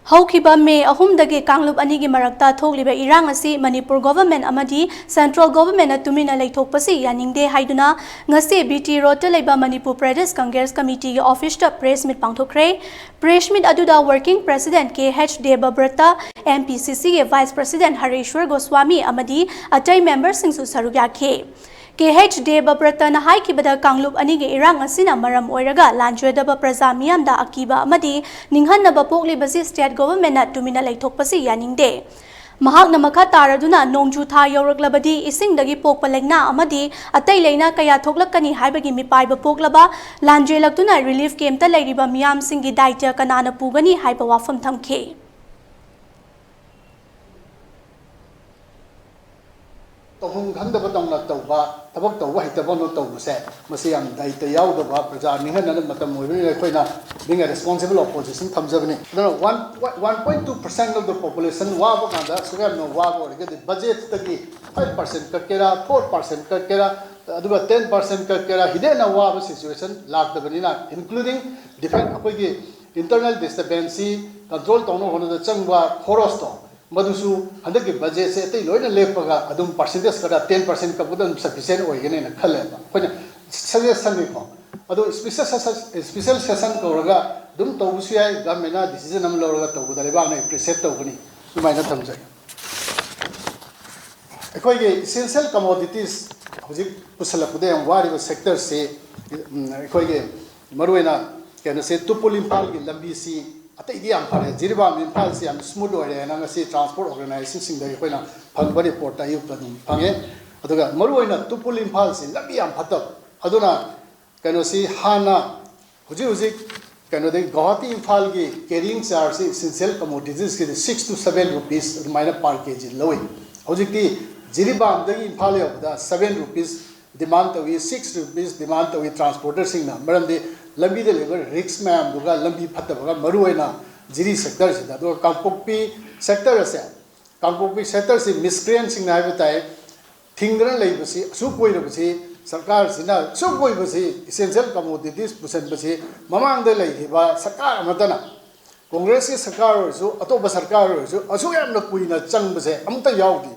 Haukiba May ahumdagi Kanglup anigi marakta thokliba erang asi Manipur Govt amadi Central Govt tumminna leithokpasi yaningde haiduna ngasi BT Road ta leiba Manipur Pradesh Congress Committee gi office ta press meet pangthokre. Press meet aduda working president KH Debabrata MPCC gi vice president Hareshwar Goswami amadi atai members singsu saruk yakhe. KH Debabrata na hai kibada Kanglup anigi erang asina maram oiraga lanjwedaba praja miyamda akiba amadi ninghanaba poklibasi state government na tumminna leithokpasi yaningde. Mahakna makha taraduna nongju tha yawraklabadi isingdagi pokpa lengna amadi atai leina kaya thoklakkani haibagi mipaiba poklaba lanjelaktuna relief camp ta leiriba miyam singi daitya kanana pugani haiba wafam thamkhe. Tohung khanda batong na tawba tabak tawba hitaba no tawba se masi am daita yawdaba praja ninghan na matam moibi khoina being a responsible opposition thamjabani 1.2% of the population wa ba kanda suga no wa ba ge budget tagi 5% kakera 4% kakera aduga 10% kakera hide na wa ba situation lakdabani na including defend akogi internal disturbance control tawno hono da changwa khorosto Madusu, under the budget, say, Lloyd and Lepaga, Adum percentage, 10% Kabudam sufficient or again in a Kaleba. When suggestion, although special session Koraga, Dum Tobusia, Gamena, decision of Lora to the Levana, precept of Guni, you might not come. Essential commodities, Pusalapude and whatever sectors say, Maruena, can say Tupulimpal, Lambisi. Atai di ampare jiriba min phal si am smooth ore na ngasi transport organization sing dai koina phangba report ayu kadum phange aduga maru oina tupul imphal si labi am phatak aduna kano si hana huji kano de Guwahati imphal gi carrying charge si essential commodities ki 6 to 7 rupees maina per kg loi huji ti jiriba am dagi imphal yoda 7 rupees demand to 6 rupees demand to transporter sing na maram de lambi de level risks ma'am duga lambi phatabaga maruena jiri sector se da do Kangpokpi sector se miscreant sing na batai thingran leibasi su koirabasi sarkar sina su koibasi essential commodities pusan basi mamang de leiba sarkar amatana congress ki sarkar su atoba sarkar su asu yamna kuina changbase amta yaudi